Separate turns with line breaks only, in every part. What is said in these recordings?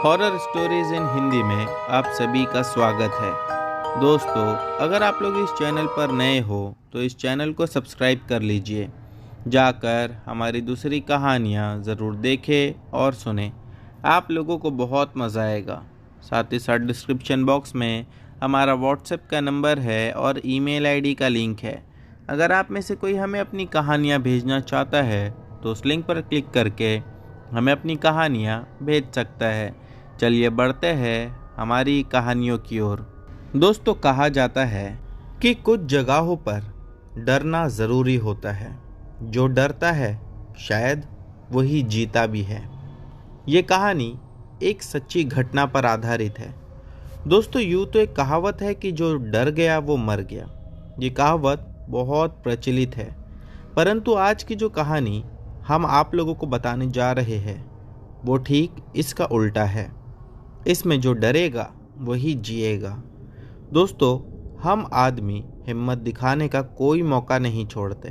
Horror stories in Hindi में आप सभी का स्वागत है। दोस्तों, अगर आप लोग इस चैनल पर नए हो तो इस चैनल को सब्सक्राइब कर लीजिए। जाकर हमारी दूसरी कहानियाँ ज़रूर देखें और सुनें। आप लोगों को बहुत मज़ा आएगा। साथ ही साथ डिस्क्रिप्शन बॉक्स में हमारा व्हाट्सएप का नंबर है और ईमेल आईडी का लिंक है। अगर आप में से कोई हमें अपनी कहानियाँ भेजना चाहता है तो उस लिंक पर क्लिक करके हमें अपनी कहानियाँ भेज सकता है। चलिए बढ़ते हैं हमारी कहानियों की ओर। दोस्तों, कहा जाता है कि कुछ जगहों पर डरना ज़रूरी होता है। जो डरता है शायद वही जीता भी है। ये कहानी एक सच्ची घटना पर आधारित है। दोस्तों, यूँ तो एक कहावत है कि जो डर गया वो मर गया। ये कहावत बहुत प्रचलित है, परंतु आज की जो कहानी हम आप लोगों को बताने जा रहे हैं वो ठीक इसका उल्टा है। इसमें जो डरेगा वही जिएगा। दोस्तों, हम आदमी हिम्मत दिखाने का कोई मौका नहीं छोड़ते,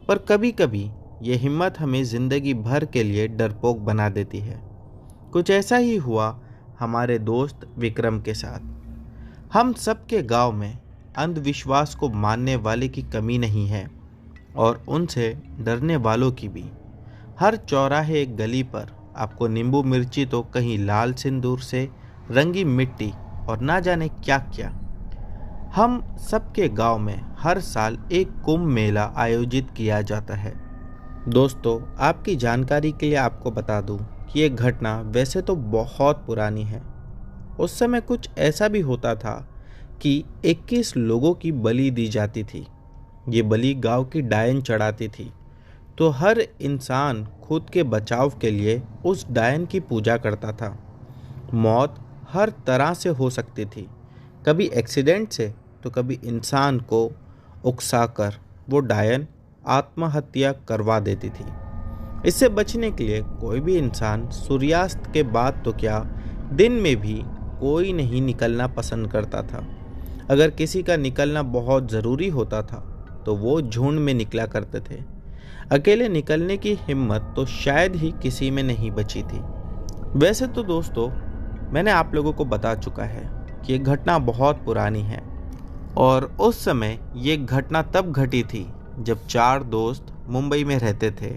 पर कभी कभी ये हिम्मत हमें ज़िंदगी भर के लिए डरपोक बना देती है। कुछ ऐसा ही हुआ हमारे दोस्त विक्रम के साथ। हम सबके गांव में अंधविश्वास को मानने वाले की कमी नहीं है और उनसे डरने वालों की भी। हर चौराहे एक गली पर आपको नींबू मिर्ची तो कहीं लाल सिंदूर से रंगी मिट्टी और ना जाने क्या क्या। हम सबके गांव में हर साल एक कुंभ मेला आयोजित किया जाता है। दोस्तों, आपकी जानकारी के लिए आपको बता दूं कि ये घटना वैसे तो बहुत पुरानी है। उस समय कुछ ऐसा भी होता था कि 21 लोगों की बलि दी जाती थी। ये बलि गांव की डायन चढ़ाती थी, तो हर इंसान खुद के बचाव के लिए उस डायन की पूजा करता था। मौत हर तरह से हो सकती थी, कभी एक्सीडेंट से तो कभी इंसान को उकसाकर वो डायन आत्महत्या करवा देती थी। इससे बचने के लिए कोई भी इंसान सूर्यास्त के बाद तो क्या, दिन में भी कोई नहीं निकलना पसंद करता था। अगर किसी का निकलना बहुत ज़रूरी होता था तो वो झुंड में निकला करते थे। अकेले निकलने की हिम्मत तो शायद ही किसी में नहीं बची थी। वैसे तो दोस्तों, मैंने आप लोगों को बता चुका है कि ये घटना बहुत पुरानी है और उस समय ये घटना तब घटी थी जब 4 दोस्त मुंबई में रहते थे।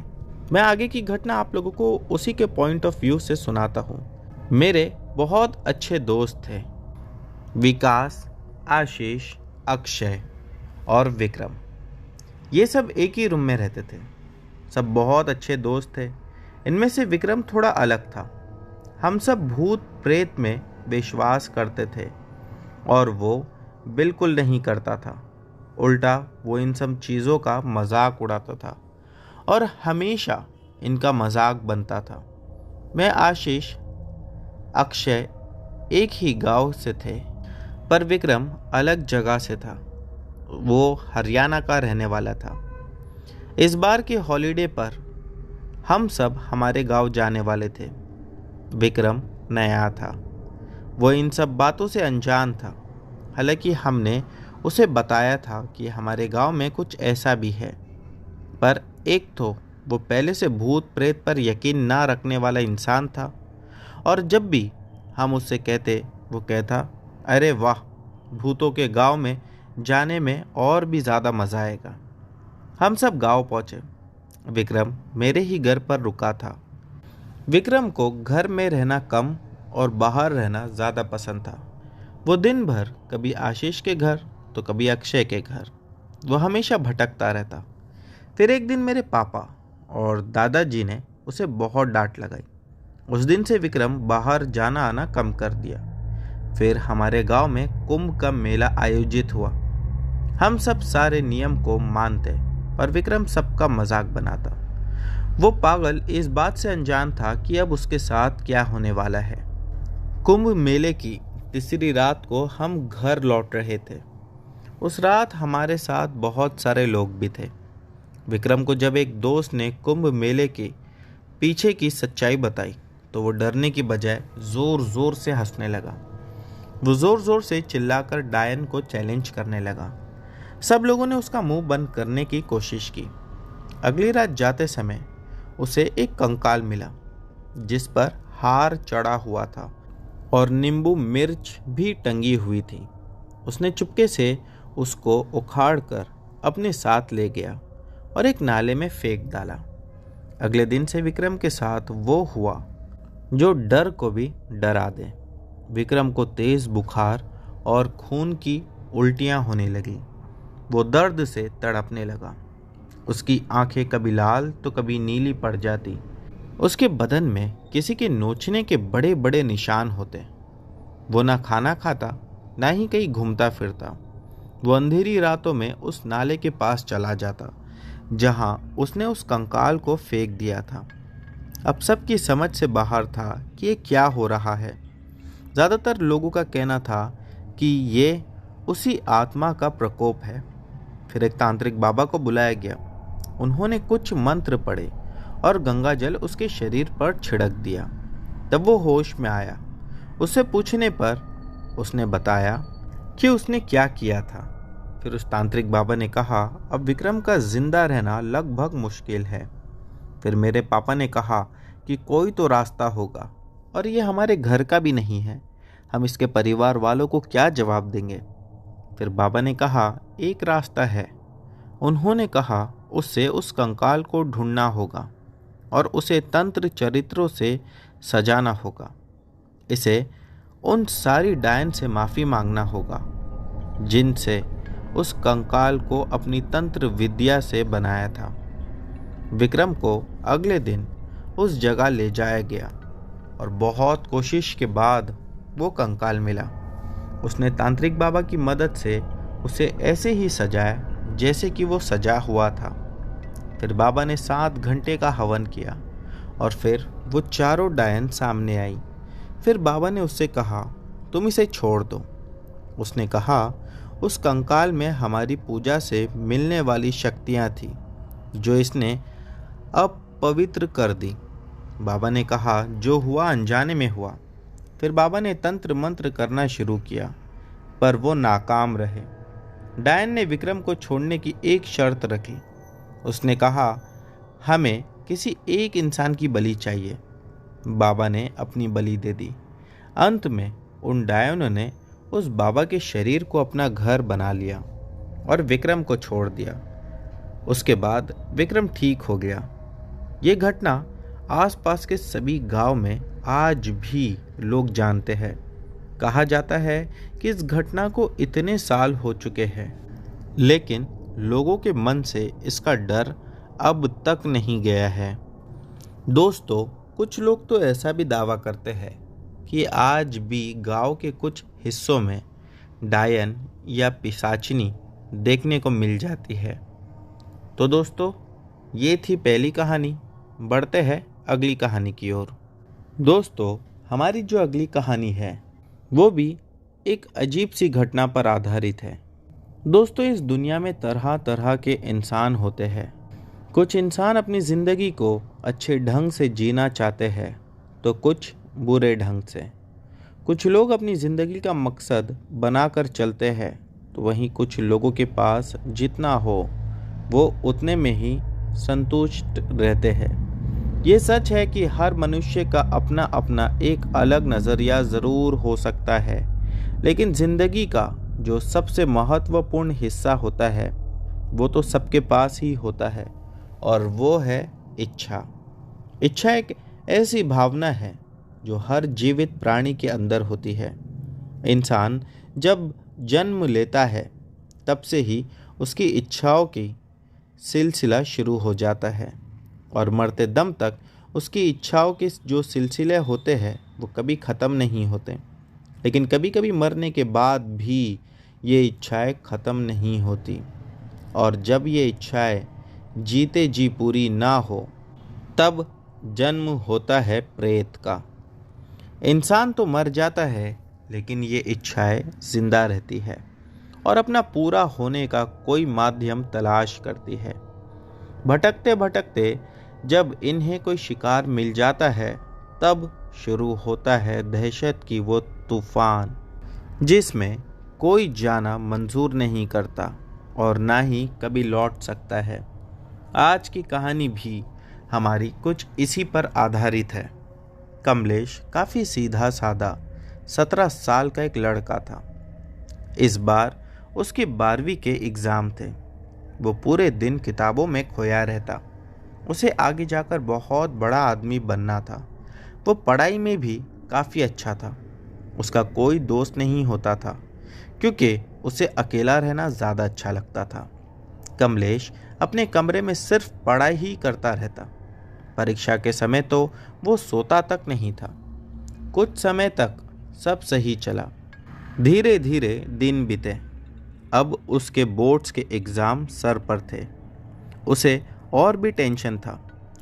मैं आगे की घटना आप लोगों को उसी के पॉइंट ऑफ व्यू से सुनाता हूँ। मेरे बहुत अच्छे दोस्त थे, विकास, आशीष, अक्षय और विक्रम। ये सब एक ही रूम में रहते थे। सब बहुत अच्छे दोस्त थे। इनमें से विक्रम थोड़ा अलग था। हम सब भूत प्रेत में विश्वास करते थे और वो बिल्कुल नहीं करता था। उल्टा वो इन सब चीज़ों का मजाक उड़ाता था और हमेशा इनका मजाक बनता था। मैं, आशीष, अक्षय एक ही गांव से थे, पर विक्रम अलग जगह से था। वो हरियाणा का रहने वाला था। इस बार के हॉलिडे पर हम सब हमारे गांव जाने वाले थे। विक्रम नया था, वो इन सब बातों से अनजान था। हालांकि हमने उसे बताया था कि हमारे गांव में कुछ ऐसा भी है, पर एक तो वो पहले से भूत प्रेत पर यकीन ना रखने वाला इंसान था और जब भी हम उससे कहते वो कहता, अरे वाह, भूतों के गांव में जाने में और भी ज़्यादा मज़ा आएगा। हम सब गांव पहुंचे। विक्रम मेरे ही घर पर रुका था। विक्रम को घर में रहना कम और बाहर रहना ज़्यादा पसंद था। वो दिन भर कभी आशीष के घर तो कभी अक्षय के घर, वो हमेशा भटकता रहता। फिर एक दिन मेरे पापा और दादाजी ने उसे बहुत डांट लगाई। उस दिन से विक्रम बाहर जाना आना कम कर दिया। फिर हमारे गांव में कुंभ का मेला आयोजित हुआ। हम सब सारे नियम को मानते पर विक्रम सबका मजाक बनाता। वो पागल इस बात से अनजान था कि अब उसके साथ क्या होने वाला है। कुंभ मेले की तीसरी रात को हम घर लौट रहे थे। उस रात हमारे साथ बहुत सारे लोग भी थे। विक्रम को जब एक दोस्त ने कुंभ मेले के पीछे की सच्चाई बताई तो वो डरने की बजाय ज़ोर ज़ोर से हंसने लगा। वो ज़ोर ज़ोर से चिल्लाकर डायन को चैलेंज करने लगा। सब लोगों ने उसका मुंह बंद करने की कोशिश की। अगली रात जाते समय उसे एक कंकाल मिला जिस पर हार चढ़ा हुआ था और नींबू मिर्च भी टंगी हुई थी। उसने चुपके से उसको उखाड़कर अपने साथ ले गया और एक नाले में फेंक डाला। अगले दिन से विक्रम के साथ वो हुआ जो डर को भी डरा दे। विक्रम को तेज बुखार और खून की उल्टियां होने लगी। वो दर्द से तड़पने लगा। उसकी आंखें कभी लाल तो कभी नीली पड़ जाती। उसके बदन में किसी के नोचने के बड़े बड़े निशान होते। वो ना खाना खाता, ना ही कहीं घूमता फिरता। वो अंधेरी रातों में उस नाले के पास चला जाता जहां उसने उस कंकाल को फेंक दिया था। अब सबकी समझ से बाहर था कि ये क्या हो रहा है। ज़्यादातर लोगों का कहना था कि ये उसी आत्मा का प्रकोप है। फिर एक तांत्रिक बाबा को बुलाया गया। उन्होंने कुछ मंत्र पढ़े और गंगा जल उसके शरीर पर छिड़क दिया। तब वो होश में आया। उससे पूछने पर उसने बताया कि उसने क्या किया था। फिर उस तांत्रिक बाबा ने कहा, अब विक्रम का जिंदा रहना लगभग मुश्किल है। फिर मेरे पापा ने कहा कि कोई तो रास्ता होगा, और ये हमारे घर का भी नहीं है। हम इसके परिवार वालों को क्या जवाब देंगे। फिर बाबा ने कहा, एक रास्ता है। उन्होंने कहा, उससे उस कंकाल को ढूंढना होगा और उसे तंत्र चरित्रों से सजाना होगा। इसे उन सारी डायन से माफ़ी मांगना होगा जिनसे उस कंकाल को अपनी तंत्र विद्या से बनाया था। विक्रम को अगले दिन उस जगह ले जाया गया और बहुत कोशिश के बाद वो कंकाल मिला। उसने तांत्रिक बाबा की मदद से उसे ऐसे ही सजाया जैसे कि वो सजा हुआ था। फिर बाबा ने 7 घंटे का हवन किया और फिर वो चारों डायन सामने आई। फिर बाबा ने उससे कहा, तुम इसे छोड़ दो। उसने कहा, उस कंकाल में हमारी पूजा से मिलने वाली शक्तियाँ थी जो इसने अब पवित्र कर दी। बाबा ने कहा, जो हुआ अनजाने में हुआ। फिर बाबा ने तंत्र मंत्र करना शुरू किया, पर वो नाकाम रहे। डायन ने विक्रम को छोड़ने की एक शर्त रखी। उसने कहा, हमें किसी एक इंसान की बलि चाहिए। बाबा ने अपनी बलि दे दी। अंत में उन डायनों ने उस बाबा के शरीर को अपना घर बना लिया और विक्रम को छोड़ दिया। उसके बाद विक्रम ठीक हो गया। ये घटना आसपास के सभी गांव में आज भी लोग जानते हैं। कहा जाता है कि इस घटना को इतने साल हो चुके हैं, लेकिन लोगों के मन से इसका डर अब तक नहीं गया है। दोस्तों, कुछ लोग तो ऐसा भी दावा करते हैं कि आज भी गांव के कुछ हिस्सों में डायन या पिशाचिनी देखने को मिल जाती है। तो दोस्तों, ये थी पहली कहानी। बढ़ते हैं अगली कहानी की ओर। दोस्तों, हमारी जो अगली कहानी है वो भी एक अजीब सी घटना पर आधारित है। दोस्तों, इस दुनिया में तरह तरह के इंसान होते हैं। कुछ इंसान अपनी ज़िंदगी को अच्छे ढंग से जीना चाहते हैं तो कुछ बुरे ढंग से। कुछ लोग अपनी ज़िंदगी का मकसद बनाकर चलते हैं तो वहीं कुछ लोगों के पास जितना हो वो उतने में ही संतुष्ट रहते हैं। ये सच है कि हर मनुष्य का अपना अपना एक अलग नज़रिया ज़रूर हो सकता है, लेकिन ज़िंदगी का जो सबसे महत्वपूर्ण हिस्सा होता है वो तो सबके पास ही होता है, और वो है इच्छा। इच्छा एक ऐसी भावना है जो हर जीवित प्राणी के अंदर होती है। इंसान जब जन्म लेता है तब से ही उसकी इच्छाओं की सिलसिला शुरू हो जाता है, और मरते दम तक उसकी इच्छाओं के जो सिलसिले होते हैं वो कभी ख़त्म नहीं होते। लेकिन कभी कभी मरने के बाद भी ये इच्छाएं ख़त्म नहीं होती, और जब ये इच्छाएं जीते जी पूरी ना हो तब जन्म होता है प्रेत का। इंसान तो मर जाता है, लेकिन ये इच्छाएं जिंदा रहती है और अपना पूरा होने का कोई माध्यम तलाश करती है। भटकते भटकते जब इन्हें कोई शिकार मिल जाता है तब शुरू होता है दहशत की वो तूफान, जिसमें कोई जाना मंजूर नहीं करता और ना ही कभी लौट सकता है। आज की कहानी भी हमारी कुछ इसी पर आधारित है। कमलेश काफ़ी सीधा साधा, 17 साल का एक लड़का था। इस बार उसके 12वीं के एग्ज़ाम थे। वो पूरे दिन किताबों में खोया रहता। उसे आगे जाकर बहुत बड़ा आदमी बनना था। वो पढ़ाई में भी काफ़ी अच्छा था। उसका कोई दोस्त नहीं होता था क्योंकि उसे अकेला रहना ज़्यादा अच्छा लगता था। कमलेश अपने कमरे में सिर्फ पढ़ाई ही करता रहता। परीक्षा के समय तो वो सोता तक नहीं था। कुछ समय तक सब सही चला। धीरे धीरे दिन बीते। अब उसके बोर्ड्स के एग्ज़ाम सर पर थे। उसे और भी टेंशन था।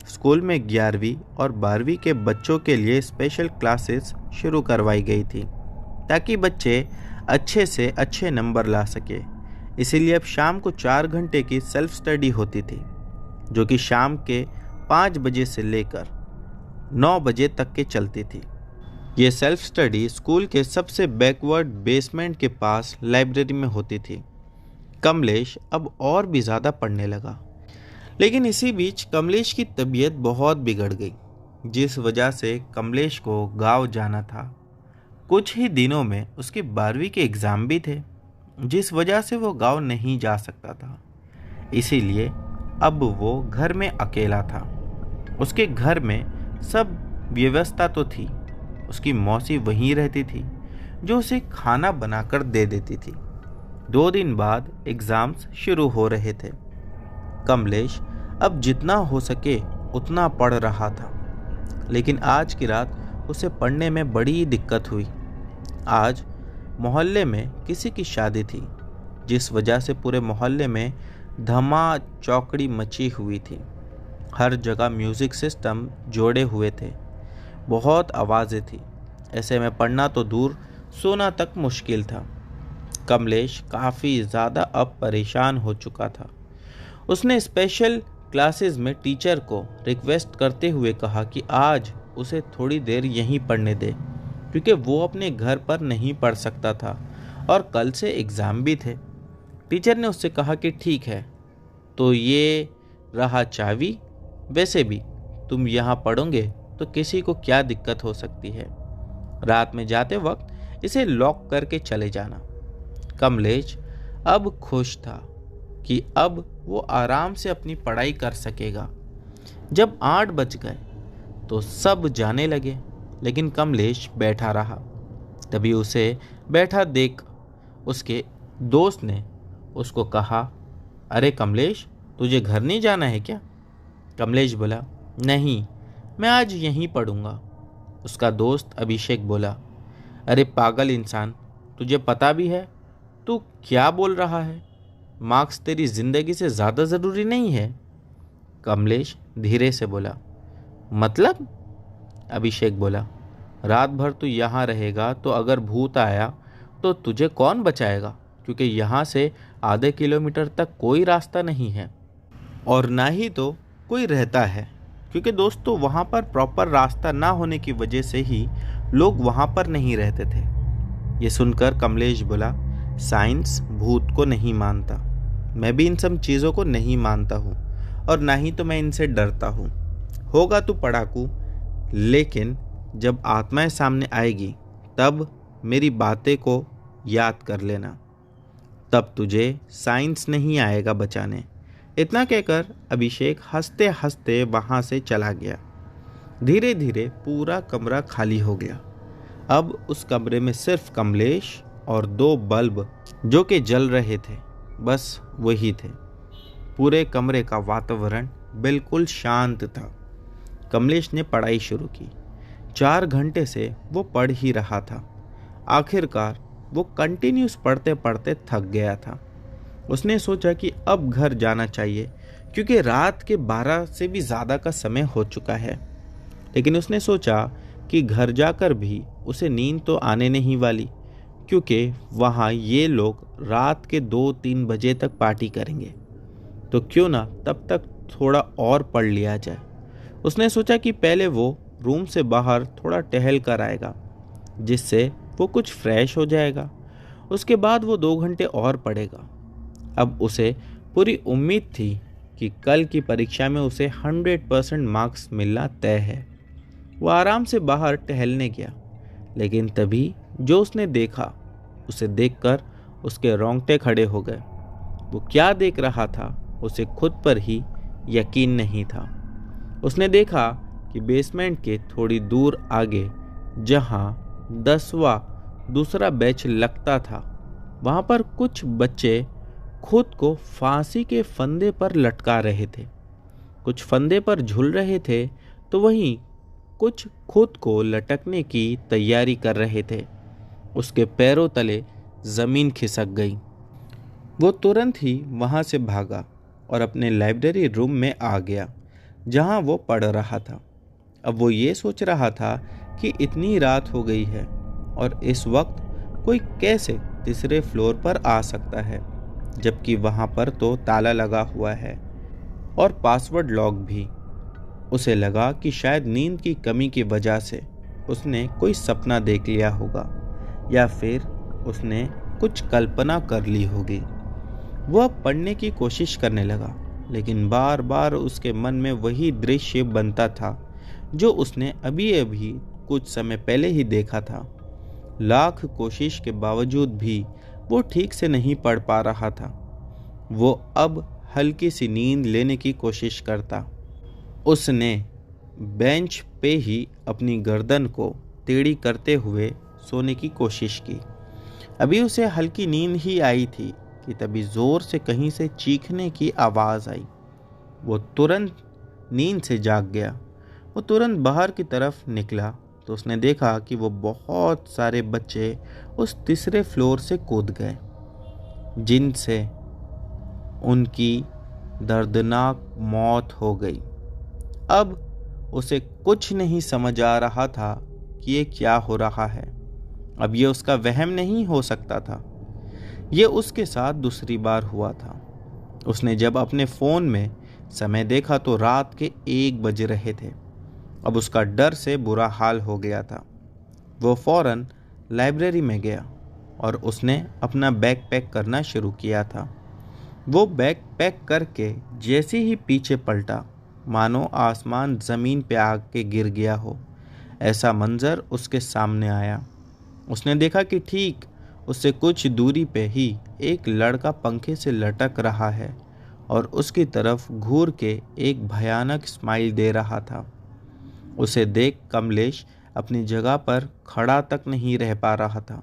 स्कूल में 11वीं और 12वीं के बच्चों के लिए स्पेशल क्लासेस शुरू करवाई गई थी ताकि बच्चे अच्छे से अच्छे नंबर ला सके। इसीलिए अब शाम को 4 घंटे की सेल्फ स्टडी होती थी, जो कि शाम के 5 बजे से लेकर 9 बजे तक के चलती थी। ये सेल्फ स्टडी स्कूल के सबसे बैकवर्ड बेसमेंट के पास लाइब्रेरी में होती थी। कमलेश अब और भी ज़्यादा पढ़ने लगा, लेकिन इसी बीच कमलेश की तबीयत बहुत बिगड़ गई, जिस वजह से कमलेश को गांव जाना था। कुछ ही दिनों में उसके 12वीं के एग्ज़ाम भी थे, जिस वजह से वो गांव नहीं जा सकता था। इसीलिए अब वो घर में अकेला था। उसके घर में सब व्यवस्था तो थी। उसकी मौसी वहीं रहती थी, जो उसे खाना बनाकर दे देती थी। 2 दिन बाद एग्ज़ाम्स शुरू हो रहे थे। कमलेश अब जितना हो सके उतना पढ़ रहा था, लेकिन आज की रात उसे पढ़ने में बड़ी दिक्कत हुई। आज मोहल्ले में किसी की शादी थी, जिस वजह से पूरे मोहल्ले में धमा चौकड़ी मची हुई थी। हर जगह म्यूज़िक सिस्टम जोड़े हुए थे। बहुत आवाज़ें थी। ऐसे में पढ़ना तो दूर, सोना तक मुश्किल था। कमलेश काफ़ी ज़्यादा अब परेशान हो चुका था। उसने स्पेशल क्लासेस में टीचर को रिक्वेस्ट करते हुए कहा कि आज उसे थोड़ी देर यहीं पढ़ने दे, क्योंकि वो अपने घर पर नहीं पढ़ सकता था और कल से एग्ज़ाम भी थे। टीचर ने उससे कहा कि ठीक है, तो ये रहा चाबी। वैसे भी तुम यहाँ पढ़ोगे तो किसी को क्या दिक्कत हो सकती है। रात में जाते वक्त इसे लॉक करके चले जाना। कमलेश अब खुश था कि अब वो आराम से अपनी पढ़ाई कर सकेगा। जब 8 बज गए तो सब जाने लगे, लेकिन कमलेश बैठा रहा। तभी उसे बैठा देख उसके दोस्त ने उसको कहा, अरे कमलेश, तुझे घर नहीं जाना है क्या? कमलेश बोला, नहीं, मैं आज यहीं पढ़ूंगा। उसका दोस्त अभिषेक बोला, अरे पागल इंसान, तुझे पता भी है तू क्या बोल रहा है? मार्क्स तेरी ज़िंदगी से ज़्यादा ज़रूरी नहीं है। कमलेश धीरे से बोला, मतलब? अभिषेक बोला, रात भर तू यहाँ रहेगा तो अगर भूत आया तो तुझे कौन बचाएगा, क्योंकि यहाँ से आधे किलोमीटर तक कोई रास्ता नहीं है और ना ही तो कोई रहता है, क्योंकि दोस्तों वहाँ पर प्रॉपर रास्ता ना होने की वजह से ही लोग वहाँ पर नहीं रहते थे। ये सुनकर कमलेश बोला, साइंस भूत को नहीं मानता। मैं भी इन सब चीज़ों को नहीं मानता हूँ और ना ही तो मैं इनसे डरता हूँ। होगा तू पढ़ाकू, लेकिन जब आत्माएं सामने आएगी तब मेरी बातें को याद कर लेना, तब तुझे साइंस नहीं आएगा बचाने। इतना कहकर अभिषेक हंसते हंसते वहाँ से चला गया। धीरे धीरे पूरा कमरा खाली हो गया। अब उस कमरे में सिर्फ कमलेश और 2 बल्ब जो कि जल रहे थे, बस वही थे। पूरे कमरे का वातावरण बिल्कुल शांत था। कमलेश ने पढ़ाई शुरू की। 4 घंटे से वो पढ़ ही रहा था। आखिरकार वो कंटिन्यूस पढ़ते पढ़ते थक गया था। उसने सोचा कि अब घर जाना चाहिए, क्योंकि रात के 12 से भी ज़्यादा का समय हो चुका है। लेकिन उसने सोचा कि घर जाकर भी उसे नींद तो आने नहीं वाली, क्योंकि वहाँ ये लोग रात के 2-3 बजे तक पार्टी करेंगे, तो क्यों ना तब तक थोड़ा और पढ़ लिया जाए। उसने सोचा कि पहले वो रूम से बाहर थोड़ा टहल कर आएगा, जिससे वो कुछ फ्रेश हो जाएगा। उसके बाद वो 2 घंटे और पढ़ेगा। अब उसे पूरी उम्मीद थी कि कल की परीक्षा में उसे 100% मार्क्स मिलना तय है। वो आराम से बाहर टहलने गया, लेकिन तभी जो उसने देखा उसे देखकर उसके रोंगटे खड़े हो गए। वो क्या देख रहा था उसे खुद पर ही यकीन नहीं था। उसने देखा कि बेसमेंट के थोड़ी दूर आगे जहां 10वां दूसरा बैच लगता था, वहां पर कुछ बच्चे खुद को फांसी के फंदे पर लटका रहे थे। कुछ फंदे पर झूल रहे थे तो वहीं कुछ खुद को लटकने की तैयारी कर रहे थे। उसके पैरों तले जमीन खिसक गई। वो तुरंत ही वहां से भागा और अपने लाइब्रेरी रूम में आ गया जहां वो पढ़ रहा था। अब वो ये सोच रहा था कि इतनी रात हो गई है और इस वक्त कोई कैसे तीसरे फ्लोर पर आ सकता है, जबकि वहां पर तो ताला लगा हुआ है और पासवर्ड लॉक भी। उसे लगा कि शायद नींद की कमी की वजह से उसने कोई सपना देख लिया होगा या फिर उसने कुछ कल्पना कर ली होगी। वह पढ़ने की कोशिश करने लगा, लेकिन बार बार उसके मन में वही दृश्य बनता था जो उसने अभी अभी कुछ समय पहले ही देखा था। लाख कोशिश के बावजूद भी वो ठीक से नहीं पढ़ पा रहा था। वो अब हल्की सी नींद लेने की कोशिश करता। उसने बेंच पे ही अपनी गर्दन को टेढ़ी करते हुए सोने की कोशिश की। अभी उसे हल्की नींद ही आई थी कि तभी जोर से कहीं से चीखने की आवाज़ आई। वो तुरंत नींद से जाग गया। वो तुरंत बाहर की तरफ निकला तो उसने देखा कि वो बहुत सारे बच्चे उस तीसरे फ्लोर से कूद गए, जिनसे उनकी दर्दनाक मौत हो गई। अब उसे कुछ नहीं समझ आ रहा था कि ये क्या हो रहा है। अब ये उसका वहम नहीं हो सकता था। ये उसके साथ दूसरी बार हुआ था। उसने जब अपने फ़ोन में समय देखा तो रात के 1 बज रहे थे। अब उसका डर से बुरा हाल हो गया था। वो फौरन लाइब्रेरी में गया और उसने अपना बैग पैक करना शुरू किया था। वो बैग पैक करके जैसे ही पीछे पलटा, मानो आसमान ज़मीन पे आके गिर गया हो, ऐसा मंजर उसके सामने आया। उसने देखा कि ठीक उससे कुछ दूरी पे ही एक लड़का पंखे से लटक रहा है और उसकी तरफ घूर के एक भयानक स्माइल दे रहा था। उसे देख कमलेश अपनी जगह पर खड़ा तक नहीं रह पा रहा था।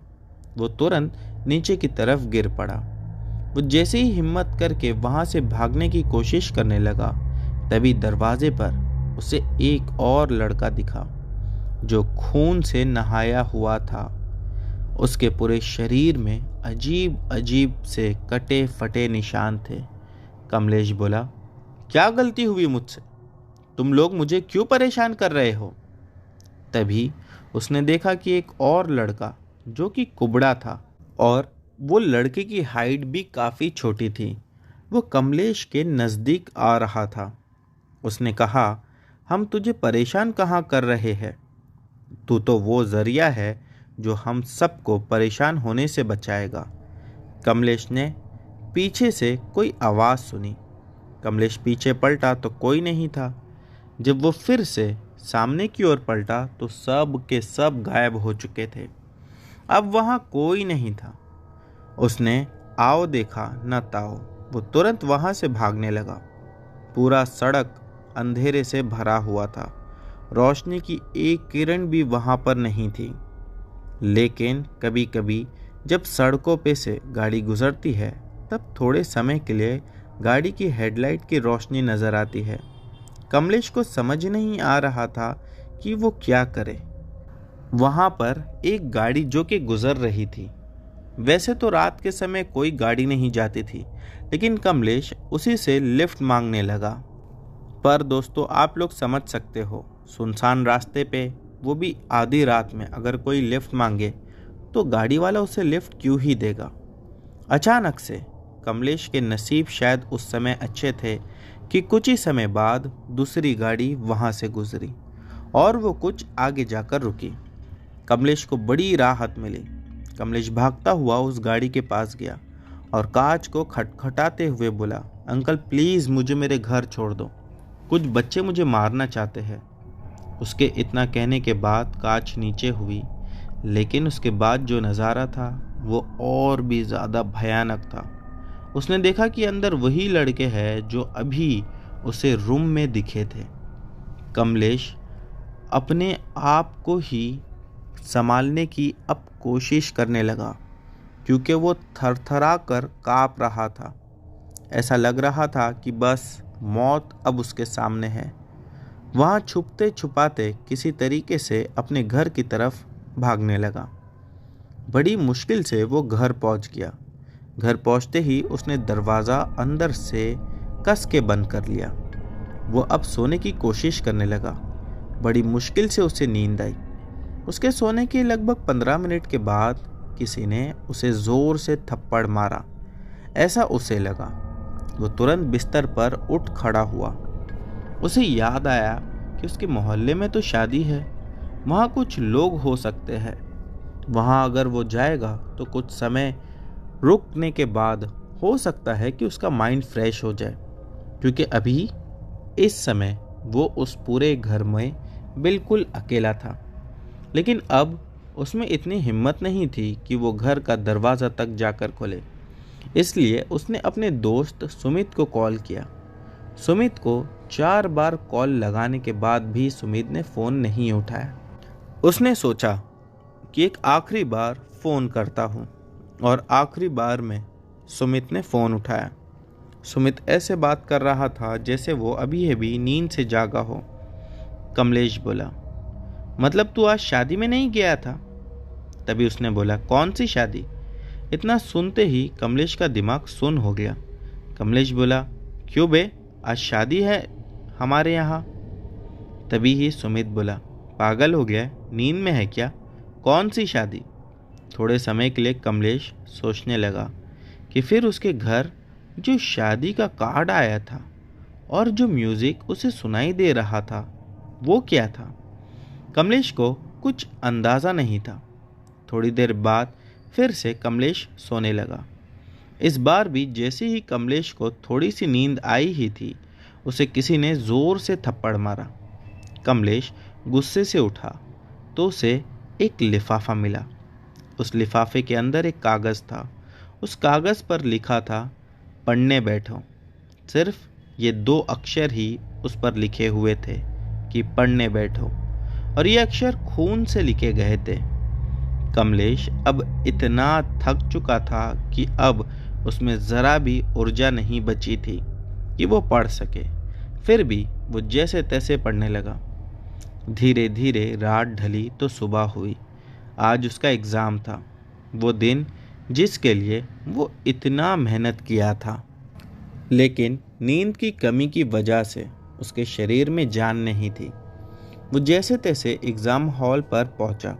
वो तुरंत नीचे की तरफ गिर पड़ा। वो जैसे ही हिम्मत करके वहां से भागने की कोशिश करने लगा, तभी दरवाजे पर उसे एक और लड़का दिखा जो खून से नहाया हुआ था। उसके पूरे शरीर में अजीब अजीब से कटे फटे निशान थे। कमलेश बोला, क्या गलती हुई मुझसे? तुम लोग मुझे क्यों परेशान कर रहे हो? तभी उसने देखा कि एक और लड़का जो कि कुबड़ा था और वो लड़के की हाइट भी काफ़ी छोटी थी, वो कमलेश के नज़दीक आ रहा था। उसने कहा, हम तुझे परेशान कहाँ कर रहे हैं? तू तो वो ज़रिया है जो हम सबको परेशान होने से बचाएगा। कमलेश ने पीछे से कोई आवाज़ सुनी। कमलेश पीछे पलटा तो कोई नहीं था। जब वो फिर से सामने की ओर पलटा तो सब के सब गायब हो चुके थे। अब वहाँ कोई नहीं था। उसने आओ देखा न ताओ, वो तुरंत वहाँ से भागने लगा। पूरा सड़क अंधेरे से भरा हुआ था। रोशनी की एक किरण भी वहाँ पर नहीं थी। लेकिन कभी कभी जब सड़कों पे से गाड़ी गुजरती है तब थोड़े समय के लिए गाड़ी की हेडलाइट की रोशनी नज़र आती है। कमलेश को समझ नहीं आ रहा था कि वो क्या करे। वहाँ पर एक गाड़ी जो कि गुजर रही थी। वैसे तो रात के समय कोई गाड़ी नहीं जाती थी, लेकिन कमलेश उसी से लिफ्ट मांगने लगा। पर दोस्तों, आप लोग समझ सकते हो, सुनसान रास्ते पे, वो भी आधी रात में, अगर कोई लिफ्ट मांगे तो गाड़ी वाला उसे लिफ्ट क्यों ही देगा। अचानक से कमलेश के नसीब शायद उस समय अच्छे थे कि कुछ ही समय बाद दूसरी गाड़ी वहाँ से गुजरी और वो कुछ आगे जाकर रुकी। कमलेश को बड़ी राहत मिली। कमलेश भागता हुआ उस गाड़ी के पास गया और कांच को खटखटाते हुए बोला, अंकल प्लीज़ मुझे मेरे घर छोड़ दो, कुछ बच्चे मुझे मारना चाहते हैं। उसके इतना कहने के बाद कांच नीचे हुई। लेकिन उसके बाद जो नज़ारा था वो और भी ज़्यादा भयानक था। उसने देखा कि अंदर वही लड़के हैं जो अभी उसे रूम में दिखे थे। कमलेश अपने आप को ही संभालने की अब कोशिश करने लगा, क्योंकि वो थरथरा कर काँप रहा था। ऐसा लग रहा था कि बस मौत अब उसके सामने है। वहाँ छुपते छुपाते किसी तरीके से अपने घर की तरफ भागने लगा। बड़ी मुश्किल से वो घर पहुँच गया। घर पहुँचते ही उसने दरवाज़ा अंदर से कस के बंद कर लिया। वो अब सोने की कोशिश करने लगा। बड़ी मुश्किल से उसे नींद आई। उसके सोने के लगभग 15 मिनट के बाद किसी ने उसे ज़ोर से थप्पड़ मारा, ऐसा उसे लगा। वो तुरंत बिस्तर पर उठ खड़ा हुआ। उसे याद आया कि उसके मोहल्ले में तो शादी है, वहाँ कुछ लोग हो सकते हैं। वहाँ अगर वो जाएगा तो कुछ समय रुकने के बाद हो सकता है कि उसका माइंड फ्रेश हो जाए, क्योंकि अभी इस समय वो उस पूरे घर में बिल्कुल अकेला था। लेकिन अब उसमें इतनी हिम्मत नहीं थी कि वो घर का दरवाज़ा तक जाकर खोले। इसलिए उसने अपने दोस्त सुमित को कॉल किया। सुमित को 4 बार कॉल लगाने के बाद भी सुमित ने फ़ोन नहीं उठाया। उसने सोचा कि एक आखिरी बार फ़ोन करता हूँ, और आखिरी बार में सुमित ने फ़ोन उठाया। सुमित ऐसे बात कर रहा था जैसे वो अभी अभी नींद से जागा हो। कमलेश बोला, मतलब तू आज शादी में नहीं गया था? तभी उसने बोला, कौन सी शादी? इतना सुनते ही कमलेश का दिमाग सुन्न हो गया। कमलेश बोला, क्यों बे, आज शादी है हमारे यहाँ। तभी ही सुमित बोला, पागल हो गया, नींद में है क्या? कौन सी शादी? थोड़े समय के लिए कमलेश सोचने लगा कि फिर उसके घर जो शादी का कार्ड आया था और जो म्यूज़िक उसे सुनाई दे रहा था वो क्या था। कमलेश को कुछ अंदाज़ा नहीं था। थोड़ी देर बाद फिर से कमलेश सोने लगा। इस बार भी जैसे ही कमलेश को थोड़ी सी नींद आई ही थी, उसे किसी ने ज़ोर से थप्पड़ मारा। कमलेश गुस्से से उठा तो उसे एक लिफाफा मिला। उस लिफाफे के अंदर एक कागज़ था। उस कागज़ पर लिखा था, पढ़ने बैठो। सिर्फ ये 2 अक्षर ही उस पर लिखे हुए थे कि पढ़ने बैठो, और ये अक्षर खून से लिखे गए थे। कमलेश अब इतना थक चुका था कि अब उसमें ज़रा भी ऊर्जा नहीं बची थी कि वो पढ़ सके। फिर भी वो जैसे तैसे पढ़ने लगा। धीरे धीरे रात ढली तो सुबह हुई। आज उसका एग्ज़ाम था, वो दिन जिसके लिए वो इतना मेहनत किया था। लेकिन नींद की कमी की वजह से उसके शरीर में जान नहीं थी। वो जैसे तैसे एग्ज़ाम हॉल पर पहुंचा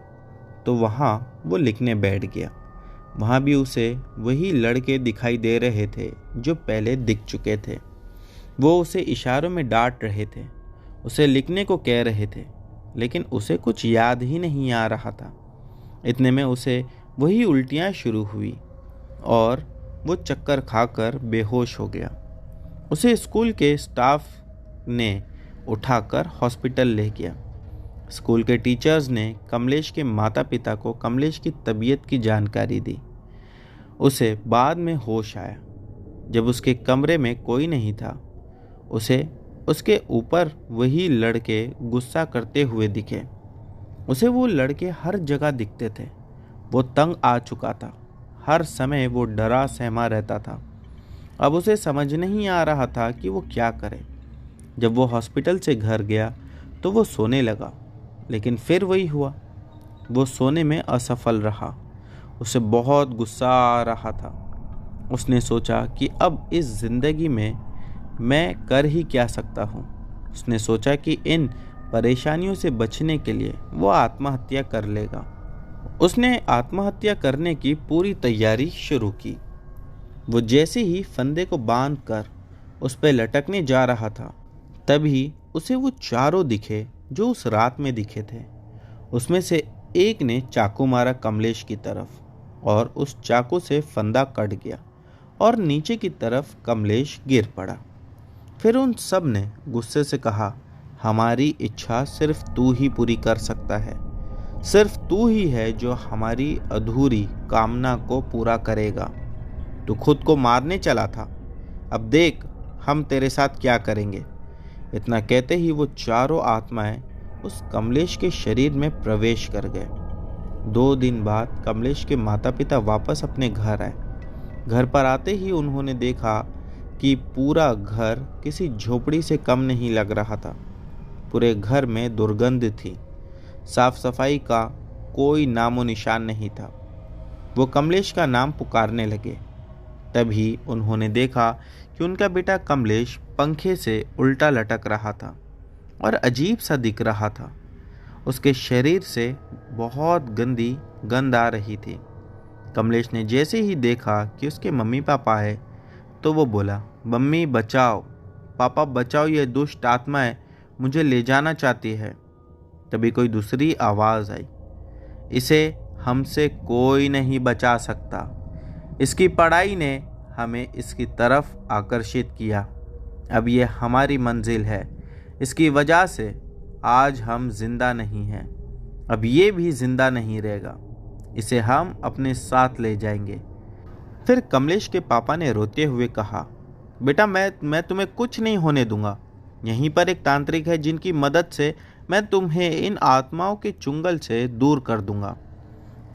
तो वहाँ वो लिखने बैठ गया। वहाँ भी उसे वही लड़के दिखाई दे रहे थे जो पहले दिख चुके थे। वो उसे इशारों में डांट रहे थे, उसे लिखने को कह रहे थे, लेकिन उसे कुछ याद ही नहीं आ रहा था। इतने में उसे वही उल्टियाँ शुरू हुई और वो चक्कर खाकर बेहोश हो गया। उसे स्कूल के स्टाफ ने उठाकर हॉस्पिटल ले गया। स्कूल के टीचर्स ने कमलेश के माता पिता को कमलेश की तबीयत की जानकारी दी। उसे बाद में होश आया जब उसके कमरे में कोई नहीं था। उसे उसके ऊपर वही लड़के गुस्सा करते हुए दिखे। उसे वो लड़के हर जगह दिखते थे। वो तंग आ चुका था। हर समय वो डरा सहमा रहता था। अब उसे समझ नहीं आ रहा था कि वो क्या करे। जब वो हॉस्पिटल से घर गया तो वो सोने लगा, लेकिन फिर वही हुआ। वो सोने में असफल रहा। उसे बहुत गुस्सा आ रहा था। उसने सोचा कि अब इस ज़िंदगी में मैं कर ही क्या सकता हूँ। उसने सोचा कि इन परेशानियों से बचने के लिए वो आत्महत्या कर लेगा। उसने आत्महत्या करने की पूरी तैयारी शुरू की। वो जैसे ही फंदे को बांध कर उस पर लटकने जा रहा था, तभी उसे वो चारों दिखे जो उस रात में दिखे थे। उसमें से एक ने चाकू मारा कमलेश की तरफ, और उस चाकू से फंदा कट गया और नीचे की तरफ कमलेश गिर पड़ा। फिर उन सब ने गुस्से से कहा, हमारी इच्छा सिर्फ तू ही पूरी कर सकता है। सिर्फ तू ही है जो हमारी अधूरी कामना को पूरा करेगा। तू खुद को मारने चला था, अब देख हम तेरे साथ क्या करेंगे। इतना कहते ही वो चारों आत्माएं उस कमलेश के शरीर में प्रवेश कर गए। 2 दिन बाद कमलेश के माता पिता वापस अपने घर आए। घर पर आते ही उन्होंने देखा कि पूरा घर किसी झोपड़ी से कम नहीं लग रहा था। पूरे घर में दुर्गंध थी, साफ सफाई का कोई नामो निशान नहीं था। वो कमलेश का नाम पुकारने लगे। तभी उन्होंने देखा कि उनका बेटा कमलेश पंखे से उल्टा लटक रहा था और अजीब सा दिख रहा था। उसके शरीर से बहुत गंदी गंध आ रही थी। कमलेश ने जैसे ही देखा कि उसके मम्मी पापा है तो वो बोला, मम्मी बचाओ, पापा बचाओ, ये दुष्ट आत्माएं मुझे ले जाना चाहती है। तभी कोई दूसरी आवाज़ आई, इसे हमसे कोई नहीं बचा सकता। इसकी पढ़ाई ने हमें इसकी तरफ आकर्षित किया। अब ये हमारी मंजिल है। इसकी वजह से आज हम जिंदा नहीं हैं। अब ये भी जिंदा नहीं रहेगा। इसे हम अपने साथ ले जाएंगे। फिर कमलेश के पापा ने रोते हुए कहा, बेटा मैं तुम्हें कुछ नहीं होने दूंगा। यहीं पर एक तांत्रिक है जिनकी मदद से मैं तुम्हें इन आत्माओं के चुंगल से दूर कर दूंगा।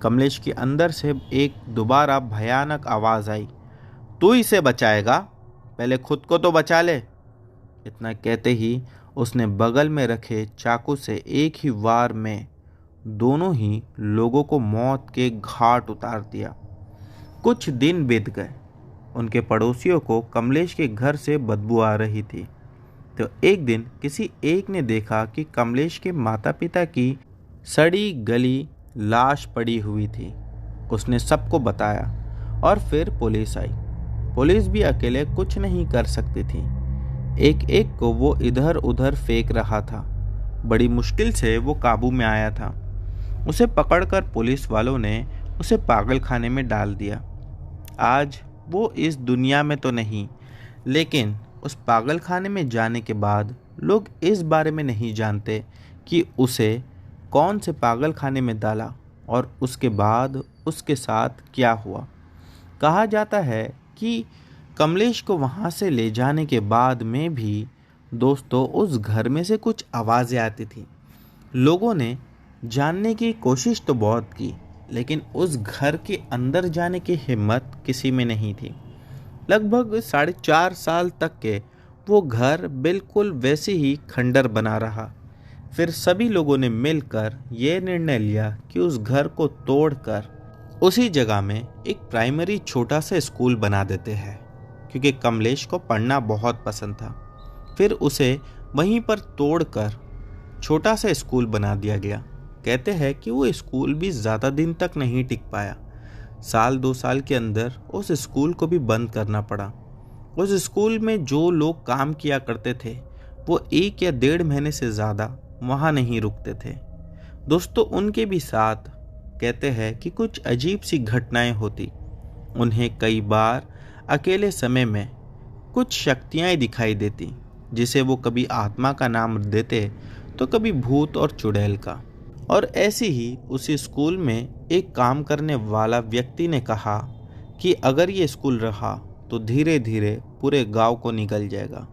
कमलेश के अंदर से एक दोबारा भयानक आवाज़ आई, तू इसे बचाएगा, पहले खुद को तो बचा ले। इतना कहते ही उसने बगल में रखे चाकू से एक ही वार में दोनों ही लोगों को मौत के घाट उतार दिया। कुछ दिन बीत गए। उनके पड़ोसियों को कमलेश के घर से बदबू आ रही थी। तो एक दिन किसी एक ने देखा कि कमलेश के माता पिता की सड़ी गली लाश पड़ी हुई थी। उसने सबको बताया और फिर पुलिस आई। पुलिस भी अकेले कुछ नहीं कर सकती थी। एक एक को वो इधर उधर फेंक रहा था। बड़ी मुश्किल से वो काबू में आया था। उसे पकड़कर पुलिस वालों ने उसे पागल खाने में डाल दिया। आज वो इस दुनिया में तो नहीं, लेकिन उस पागल खाने में जाने के बाद लोग इस बारे में नहीं जानते कि उसे कौन से पागल खाने में डाला और उसके बाद उसके साथ क्या हुआ। कहा जाता है कि कमलेश को वहाँ से ले जाने के बाद में भी दोस्तों उस घर में से कुछ आवाज़ें आती थी। लोगों ने जानने की कोशिश तो बहुत की, लेकिन उस घर के अंदर जाने की हिम्मत किसी में नहीं थी। लगभग 4.5 साल तक के वो घर बिल्कुल वैसे ही खंडर बना रहा। फिर सभी लोगों ने मिलकर ये निर्णय लिया कि उस घर को तोड़कर उसी जगह में एक प्राइमरी छोटा सा स्कूल बना देते हैं, क्योंकि कमलेश को पढ़ना बहुत पसंद था। फिर उसे वहीं पर तोड़कर छोटा सा स्कूल बना दिया गया। कहते हैं कि वो स्कूल भी ज़्यादा दिन तक नहीं टिक पाया। 1-2 साल के अंदर उस स्कूल को भी बंद करना पड़ा। उस स्कूल में जो लोग काम किया करते थे वो 1 या 1.5 महीने से ज़्यादा वहाँ नहीं रुकते थे। दोस्तों उनके भी साथ कहते हैं कि कुछ अजीब सी घटनाएं होती। उन्हें कई बार अकेले समय में कुछ शक्तियाँ दिखाई देती, जिसे वो कभी आत्मा का नाम देते तो कभी भूत और चुड़ैल का। और ऐसे ही उसी स्कूल में एक काम करने वाला व्यक्ति ने कहा कि अगर ये स्कूल रहा तो धीरे धीरे पूरे गांव को निकल जाएगा।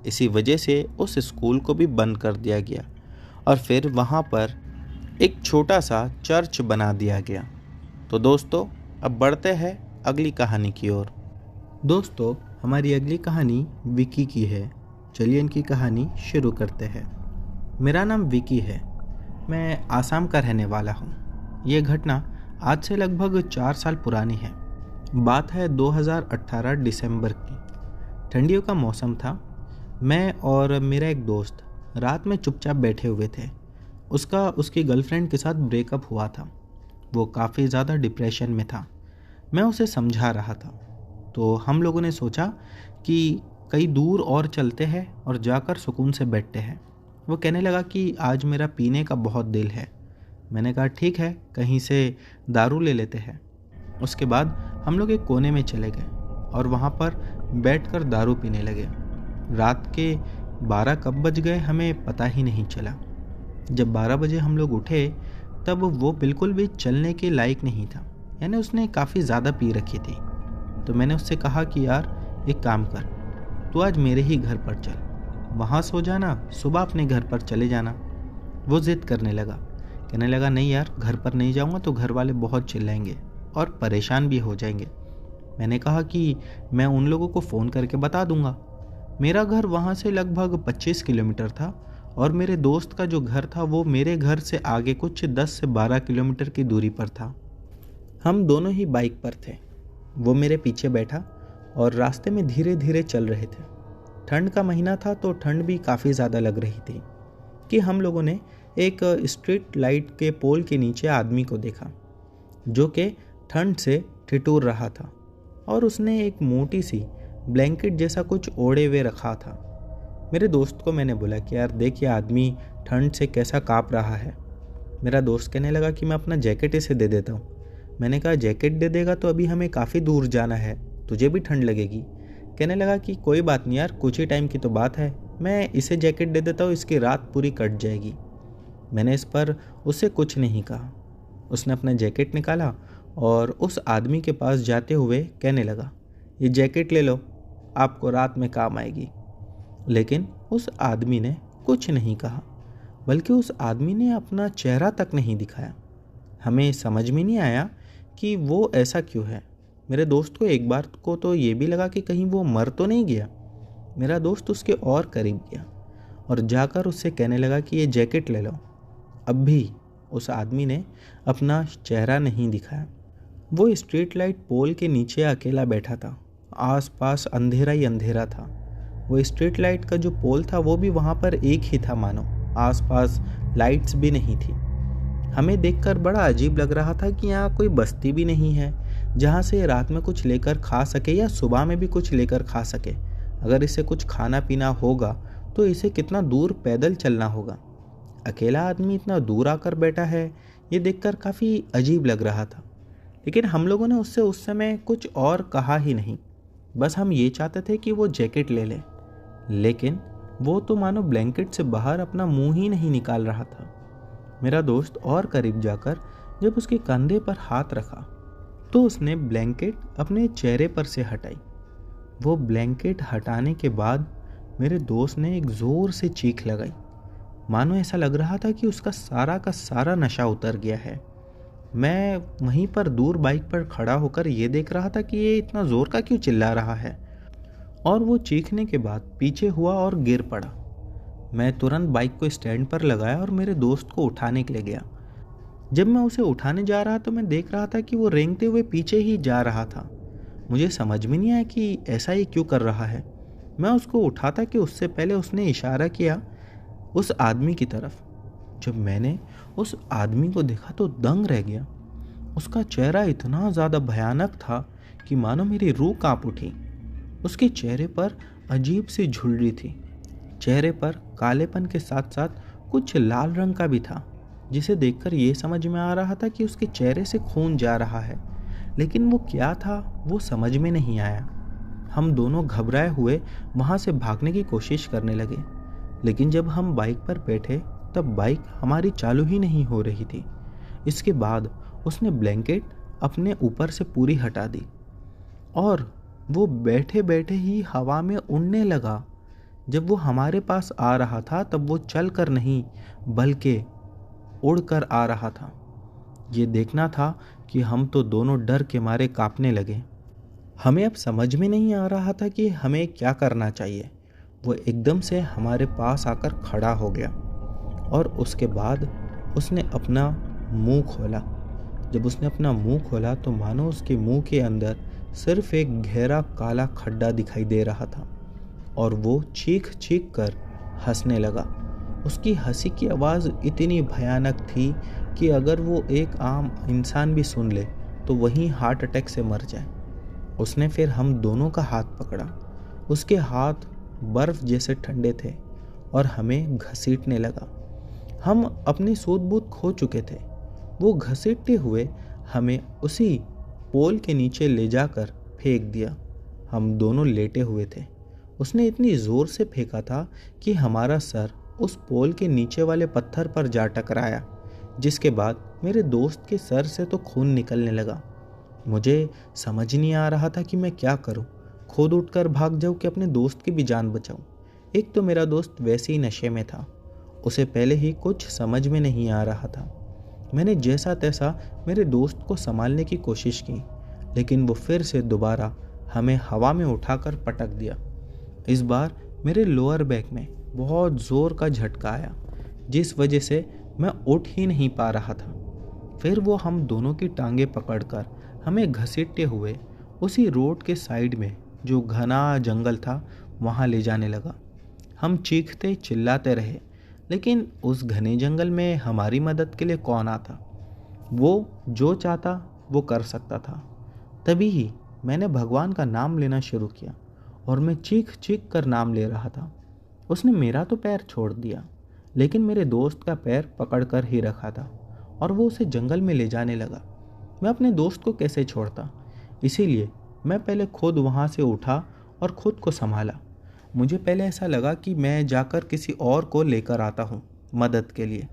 इसी वजह से उस स्कूल को भी बंद कर दिया गया और फिर वहाँ पर एक छोटा सा चर्च बना दिया गया। तो दोस्तों अब बढ़ते हैं अगली कहानी की ओर। दोस्तों हमारी अगली कहानी विकी की है। चलिए इनकी कहानी शुरू करते हैं। मेरा नाम विकी है। मैं आसाम का रहने वाला हूँ। ये घटना आज से लगभग 4 साल पुरानी है। बात है 2018 दिसंबर की। ठंडियों का मौसम था। मैं और मेरा एक दोस्त रात में चुपचाप बैठे हुए थे। उसका उसकी गर्लफ्रेंड के साथ ब्रेकअप हुआ था। वो काफ़ी ज़्यादा डिप्रेशन में था। मैं उसे समझा रहा था। तो हम लोगों ने सोचा कि कहीं दूर और चलते हैं और जाकर सुकून से बैठते हैं। वो कहने लगा कि आज मेरा पीने का बहुत दिल है। मैंने कहा ठीक है, कहीं से दारू ले लेते हैं। उसके बाद हम लोग एक कोने में चले गए और वहाँ पर बैठकर दारू पीने लगे। रात के 12 कब बज गए हमें पता ही नहीं चला। जब 12 बजे हम लोग उठे तब वो बिल्कुल भी चलने के लायक नहीं था, यानी उसने काफ़ी ज़्यादा पी रखी थी। तो मैंने उससे कहा कि यार एक काम कर, तू आज मेरे ही घर पर चल, वहाँ सो जाना, सुबह अपने घर पर चले जाना। वो ज़िद करने लगा, कहने लगा नहीं यार, घर पर नहीं जाऊँगा तो घर वाले बहुत चिल्लाएंगे और परेशान भी हो जाएंगे। मैंने कहा कि मैं उन लोगों को फ़ोन करके बता दूंगा। मेरा घर वहाँ से लगभग 25 किलोमीटर था और मेरे दोस्त का जो घर था वो मेरे घर से आगे कुछ 10 से 12 किलोमीटर की दूरी पर था। हम दोनों ही बाइक पर थे। वो मेरे पीछे बैठा और रास्ते में धीरे धीरे चल रहे थे। ठंड का महीना था तो ठंड भी काफ़ी ज़्यादा लग रही थी कि हम लोगों ने एक स्ट्रीट लाइट के पोल के नीचे आदमी को देखा जो कि ठंड से ठिठुर रहा था और उसने एक मोटी सी ब्लैंकेट जैसा कुछ ओढ़े हुए रखा था। मेरे दोस्त को मैंने बोला कि यार देख, ये आदमी ठंड से कैसा काँप रहा है। मेरा दोस्त कहने लगा कि मैं अपना जैकेट इसे दे देता हूँ। मैंने कहा जैकेट दे देगा तो अभी हमें काफ़ी दूर जाना है, तुझे भी ठंड लगेगी। कहने लगा कि कोई बात नहीं यार, कुछ ही टाइम की तो बात है, मैं इसे जैकेट दे देता हूँ, इसकी रात पूरी कट जाएगी। मैंने इस पर उससे कुछ नहीं कहा। उसने अपना जैकेट निकाला और उस आदमी के पास जाते हुए कहने लगा, ये जैकेट ले लो, आपको रात में काम आएगी। लेकिन उस आदमी ने कुछ नहीं कहा, बल्कि उस आदमी ने अपना चेहरा तक नहीं दिखाया। हमें समझ में नहीं आया कि वो ऐसा क्यों है। मेरे दोस्त को एक बार को तो ये भी लगा कि कहीं वो मर तो नहीं गया। मेरा दोस्त उसके और करीब गया और जाकर उससे कहने लगा कि ये जैकेट ले लो। अब भी उस आदमी ने अपना चेहरा नहीं दिखाया। वो स्ट्रीट लाइट पोल के नीचे अकेला बैठा था। आसपास अंधेरा ही अंधेरा था। वो स्ट्रीट लाइट का जो पोल था वो भी वहाँ पर एक ही था, मानो आसपास लाइट्स भी नहीं थी। हमें देखकर बड़ा अजीब लग रहा था कि यहाँ कोई बस्ती भी नहीं है जहाँ से रात में कुछ लेकर खा सके या सुबह में भी कुछ लेकर खा सके। अगर इसे कुछ खाना पीना होगा तो इसे कितना दूर पैदल चलना होगा। अकेला आदमी इतना दूर आकर बैठा है, ये देखकर काफ़ी अजीब लग रहा था। लेकिन हम लोगों ने उससे उस समय कुछ और कहा ही नहीं। बस हम ये चाहते थे कि वो जैकेट ले ले, लेकिन वो तो मानो ब्लैंकेट से बाहर अपना मुंह ही नहीं निकाल रहा था। मेरा दोस्त और करीब जाकर जब उसके कंधे पर हाथ रखा तो उसने ब्लैंकेट अपने चेहरे पर से हटाई। वो ब्लैंकेट हटाने के बाद मेरे दोस्त ने एक ज़ोर से चीख लगाई, मानो ऐसा लग रहा था कि उसका सारा का सारा नशा उतर गया है। मैं वहीं पर दूर बाइक पर खड़ा होकर ये देख रहा था कि ये इतना ज़ोर का क्यों चिल्ला रहा है। और वो चीखने के बाद पीछे हुआ और गिर पड़ा। मैं तुरंत बाइक को स्टैंड पर लगाया और मेरे दोस्त को उठाने के लिए गया। जब मैं उसे उठाने जा रहा तो मैं देख रहा था कि वो रेंगते हुए पीछे ही जा रहा था। मुझे समझ में नहीं आया कि ऐसा ही क्यों कर रहा है। मैं उसको उठाता कि उससे पहले उसने इशारा किया उस आदमी की तरफ। जब मैंने उस आदमी को देखा तो दंग रह गया। उसका चेहरा इतना ज़्यादा भयानक था कि मानो मेरी रूह कांप उठी। उसके चेहरे पर अजीब सी झुर्री थी। चेहरे पर कालेपन के साथ साथ कुछ लाल रंग का भी था, जिसे देखकर ये समझ में आ रहा था कि उसके चेहरे से खून जा रहा है। लेकिन वो क्या था वो समझ में नहीं आया। हम दोनों घबराए हुए वहाँ से भागने की कोशिश करने लगे, लेकिन जब हम बाइक पर बैठे तब बाइक हमारी चालू ही नहीं हो रही थी। इसके बाद उसने ब्लैंकेट अपने ऊपर से पूरी हटा दी और वो बैठे बैठे ही हवा में उड़ने लगा। जब वो हमारे पास आ रहा था तब वो चल कर नहीं बल्कि उड़कर आ रहा था। ये देखना था कि हम तो दोनों डर के मारे कांपने लगे। हमें अब समझ में नहीं आ रहा था कि हमें क्या करना चाहिए। वो एकदम से हमारे पास आकर खड़ा हो गया और उसके बाद उसने अपना मुंह खोला। जब उसने अपना मुंह खोला तो मानो उसके मुंह के अंदर सिर्फ एक गहरा काला खड्डा दिखाई दे रहा था और वो चीख चीख कर हंसने लगा। उसकी हंसी की आवाज़ इतनी भयानक थी कि अगर वो एक आम इंसान भी सुन ले तो वहीं हार्ट अटैक से मर जाए। उसने फिर हम दोनों का हाथ पकड़ा। उसके हाथ बर्फ़ जैसे ठंडे थे और हमें घसीटने लगा। हम अपनी सूध-बूध खो चुके थे। वो घसीटते हुए हमें उसी पोल के नीचे ले जाकर फेंक दिया। हम दोनों लेटे हुए थे। उसने इतनी ज़ोर से फेंका था कि हमारा सर उस पोल के नीचे वाले पत्थर पर जा टकराया। जिसके बाद मेरे दोस्त के सर से तो खून निकलने लगा। मुझे समझ नहीं आ रहा था कि मैं क्या करूं, खुद उठकर भाग जाऊं कि अपने दोस्त की भी जान बचाऊं। एक तो मेरा दोस्त वैसे ही नशे में था, उसे पहले ही कुछ समझ में नहीं आ रहा था। मैंने जैसा तैसा मेरे दोस्त को संभालने की कोशिश की, लेकिन वो फिर से दोबारा हमें हवा में उठाकर पटक दिया। इस बार मेरे लोअर बैक में बहुत ज़ोर का झटका आया, जिस वजह से मैं उठ ही नहीं पा रहा था। फिर वो हम दोनों की टांगें पकड़कर हमें घसीटते हुए उसी रोड के साइड में जो घना जंगल था वहाँ ले जाने लगा। हम चीखते चिल्लाते रहे, लेकिन उस घने जंगल में हमारी मदद के लिए कौन आता। वो जो चाहता वो कर सकता था। तभी ही मैंने भगवान का नाम लेना शुरू किया और मैं चीख चीख कर नाम ले रहा था। उसने मेरा तो पैर छोड़ दिया, लेकिन मेरे दोस्त का पैर पकड़ कर ही रखा था और वो उसे जंगल में ले जाने लगा। मैं अपने दोस्त को कैसे छोड़ता, इसीलिए मैं पहले खुद वहाँ से उठा और खुद को संभाला। मुझे पहले ऐसा लगा कि मैं जाकर किसी और को लेकर आता हूँ मदद के लिए,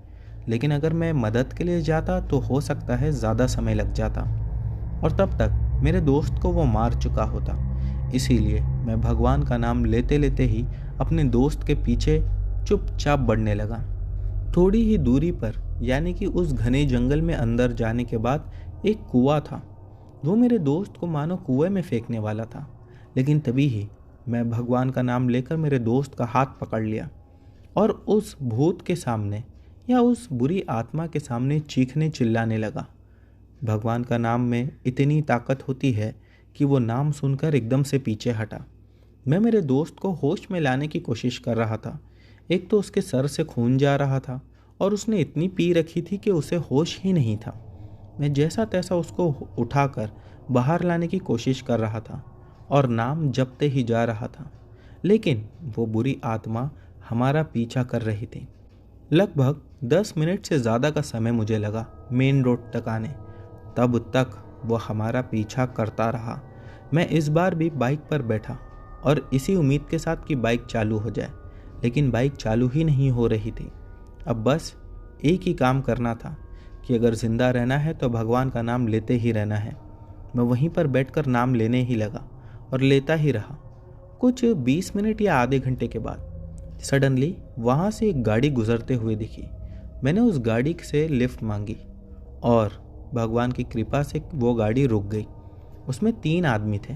लेकिन अगर मैं मदद के लिए जाता तो हो सकता है ज़्यादा समय लग जाता और तब तक मेरे दोस्त को वो मार चुका होता। इसीलिए मैं भगवान का नाम लेते लेते ही अपने दोस्त के पीछे चुपचाप बढ़ने लगा। थोड़ी ही दूरी पर, यानी कि उस घने जंगल में अंदर जाने के बाद एक कुआं था। वो मेरे दोस्त को मानो कुएं में फेंकने वाला था, लेकिन तभी ही मैं भगवान का नाम लेकर मेरे दोस्त का हाथ पकड़ लिया और उस भूत के सामने या उस बुरी आत्मा के सामने चीखने चिल्लाने लगा। भगवान का नाम में इतनी ताकत होती है कि वो नाम सुनकर एकदम से पीछे हटा। मैं मेरे दोस्त को होश में लाने की कोशिश कर रहा था। एक तो उसके सर से खून जा रहा था और उसने इतनी पी रखी थी कि उसे होश ही नहीं था। मैं जैसा तैसा उसको उठाकर बाहर लाने की कोशिश कर रहा था और नाम जपते ही जा रहा था, लेकिन वो बुरी आत्मा हमारा पीछा कर रही थी। लगभग 10 मिनट से ज़्यादा का समय मुझे लगा मेन रोड तक आने। तब तक वो हमारा पीछा करता रहा। मैं इस बार भी बाइक पर बैठा और इसी उम्मीद के साथ कि बाइक चालू हो जाए, लेकिन बाइक चालू ही नहीं हो रही थी। अब बस एक ही काम करना था कि अगर ज़िंदा रहना है तो भगवान का नाम लेते ही रहना है। मैं वहीं पर बैठकर नाम लेने ही लगा और लेता ही रहा। कुछ 20 मिनट या आधे घंटे के बाद सडनली वहाँ से एक गाड़ी गुजरते हुए दिखी। मैंने उस गाड़ी से लिफ्ट मांगी और भगवान की कृपा से वो गाड़ी रुक गई। उसमें 3 आदमी थे।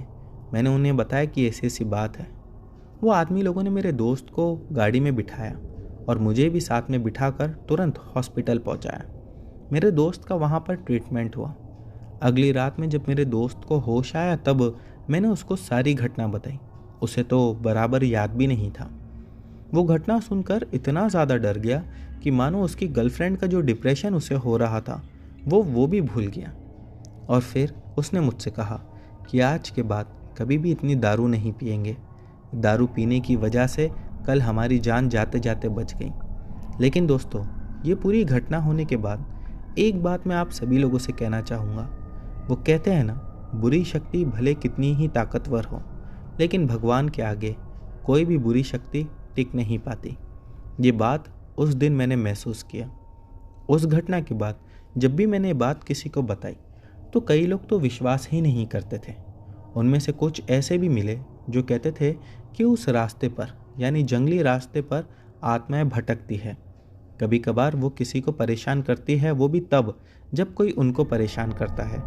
मैंने उन्हें बताया कि ऐसी ऐसी बात है। वो आदमी लोगों ने मेरे दोस्त को गाड़ी में बिठाया और मुझे भी साथ में बिठाकर तुरंत हॉस्पिटल पहुंचाया। मेरे दोस्त का वहाँ पर ट्रीटमेंट हुआ। अगली रात में जब मेरे दोस्त को होश आया तब मैंने उसको सारी घटना बताई। उसे तो बराबर याद भी नहीं था। वो घटना सुनकर इतना ज़्यादा डर गया कि मानो उसकी गर्लफ्रेंड का जो डिप्रेशन उसे हो रहा था वो भी भूल गया। और फिर उसने मुझसे कहा कि आज के बाद कभी भी इतनी दारू नहीं पिएंगे। दारू पीने की वजह से कल हमारी जान जाते जाते बच गई। लेकिन दोस्तों, ये पूरी घटना होने के बाद एक बात मैं आप सभी लोगों से कहना चाहूँगा। वो कहते हैं ना, बुरी शक्ति भले कितनी ही ताकतवर हो, लेकिन भगवान के आगे कोई भी बुरी शक्ति टिक नहीं पाती। ये बात उस दिन मैंने महसूस किया। उस घटना के बाद जब भी मैंने ये बात किसी को बताई तो कई लोग तो विश्वास ही नहीं करते थे। उनमें से कुछ ऐसे भी मिले जो कहते थे कि उस रास्ते पर, यानी जंगली रास्ते पर आत्माएं भटकती है। कभी कभार वो किसी को परेशान करती है, वो भी तब जब कोई उनको परेशान करता है।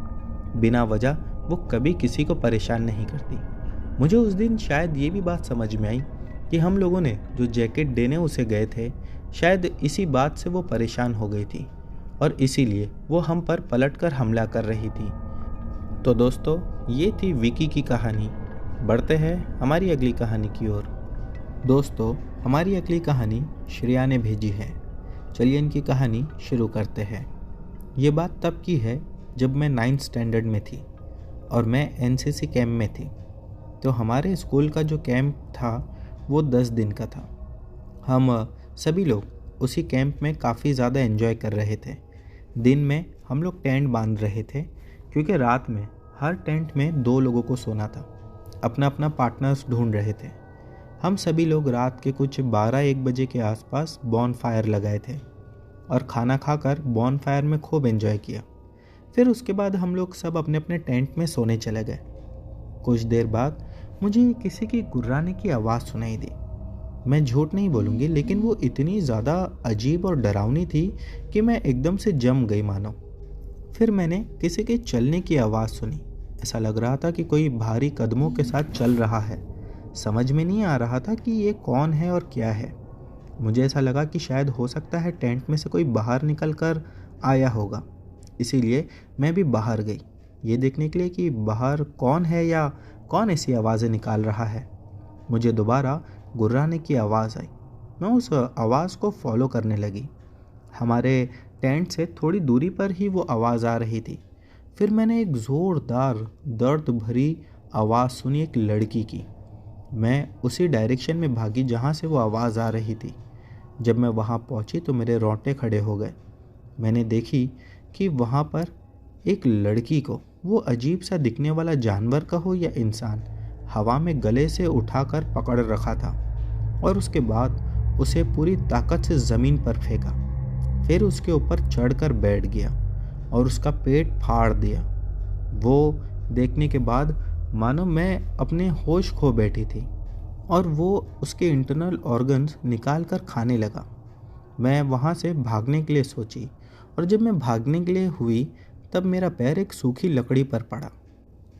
बिना वजह वो कभी किसी को परेशान नहीं करती। मुझे उस दिन शायद ये भी बात समझ में आई कि हम लोगों ने जो जैकेट देने उसे गए थे, शायद इसी बात से वो परेशान हो गई थी और इसीलिए वो हम पर पलटकर हमला कर रही थी। तो दोस्तों, ये थी विकी की कहानी। बढ़ते हैं हमारी अगली कहानी की ओर। दोस्तों, हमारी अगली कहानी श्रेया ने भेजी है। चलिए इनकी कहानी शुरू करते हैं। ये बात तब की है जब मैं 9th स्टैंडर्ड में थी और मैं एनसीसी कैंप में थी। तो हमारे स्कूल का जो कैंप था वो 10 दिन का था। हम सभी लोग उसी कैंप में काफ़ी ज़्यादा एंजॉय कर रहे थे। दिन में हम लोग टेंट बांध रहे थे, क्योंकि रात में हर टेंट में 2 लोगों को सोना था। अपना अपना पार्टनर्स ढूंढ रहे थे। हम सभी लोग रात के कुछ 12-1 बजे के आसपास बॉन फायर लगाए थे और खाना खाकर बॉनफायर में खूब एंजॉय किया। फिर उसके बाद हम लोग सब अपने अपने टेंट में सोने चले गए। कुछ देर बाद मुझे किसी की गुर्राने की आवाज़ सुनाई दी। मैं झूठ नहीं बोलूँगी, लेकिन वो इतनी ज़्यादा अजीब और डरावनी थी कि मैं एकदम से जम गई मानो। फिर मैंने किसी के चलने की आवाज़ सुनी। ऐसा लग रहा था कि कोई भारी कदमों के साथ चल रहा है। समझ में नहीं आ रहा था कि ये कौन है और क्या है। मुझे ऐसा लगा कि शायद हो सकता है टेंट में से कोई बाहर निकल कर आया होगा, इसीलिए मैं भी बाहर गई ये देखने के लिए कि बाहर कौन है या कौन ऐसी आवाज़ें निकाल रहा है। मुझे दोबारा गुर्राने की आवाज़ आई। मैं उस आवाज़ को फॉलो करने लगी। हमारे टेंट से थोड़ी दूरी पर ही वो आवाज़ आ रही थी। फिर मैंने एक ज़ोरदार दर्द भरी आवाज़ सुनी, एक लड़की की। मैं उसी डायरेक्शन में भागी जहाँ से वो आवाज़ आ रही थी। जब मैं वहाँ पहुँची तो मेरे रोंगटे खड़े हो गए। मैंने देखी कि वहाँ पर एक लड़की को वो अजीब सा दिखने वाला जानवर का हो या इंसान हवा में गले से उठाकर पकड़ रखा था और उसके बाद उसे पूरी ताकत से ज़मीन पर फेंका। फिर उसके ऊपर चढ़कर बैठ गया और उसका पेट फाड़ दिया। वो देखने के बाद मानो मैं अपने होश खो बैठी थी और वो उसके इंटरनल ऑर्गन्स निकाल कर खाने लगा। मैं वहाँ से भागने के लिए सोची और जब मैं भागने के लिए हुई तब मेरा पैर एक सूखी लकड़ी पर पड़ा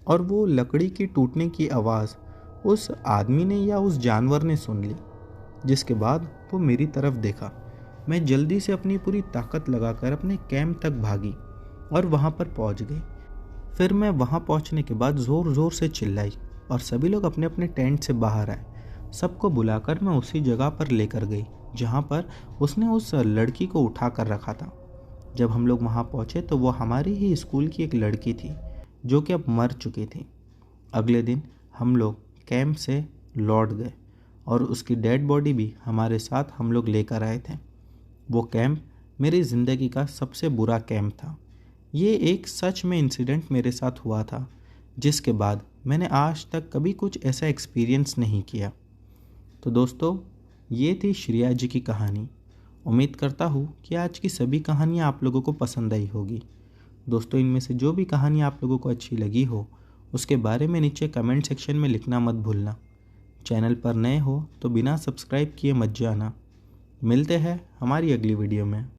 और वो लकड़ी की टूटने की आवाज़ उस आदमी ने या उस जानवर ने सुन ली, जिसके बाद वो मेरी तरफ देखा। मैं जल्दी से अपनी पूरी ताकत लगाकर अपने कैंप तक भागी और वहाँ पर पहुँच गई। फिर मैं वहाँ पहुँचने के बाद ज़ोर ज़ोर से चिल्लाई और सभी लोग अपने अपने टेंट से बाहर आए। सबको बुलाकर मैं उसी जगह पर लेकर गई जहाँ पर उसने उस लड़की को उठा कर रखा था। जब हम लोग वहाँ पहुँचे तो वो हमारी ही स्कूल की एक लड़की थी जो कि अब मर चुकी थी। अगले दिन हम लोग कैंप से लौट गए और उसकी डेड बॉडी भी हमारे साथ हम लोग लेकर आए थे। वो कैंप मेरी ज़िंदगी का सबसे बुरा कैंप था। ये एक सच में इंसिडेंट मेरे साथ हुआ था, जिसके बाद मैंने आज तक कभी कुछ ऐसा एक्सपीरियंस नहीं किया। तो दोस्तों, ये थी श्रेया जी की कहानी। उम्मीद करता हूँ कि आज की सभी कहानियाँ आप लोगों को पसंद आई होगी। दोस्तों, इनमें से जो भी कहानी आप लोगों को अच्छी लगी हो उसके बारे में नीचे कमेंट सेक्शन में लिखना मत भूलना। चैनल पर नए हो तो बिना सब्सक्राइब किए मत जाना। मिलते हैं हमारी अगली वीडियो में।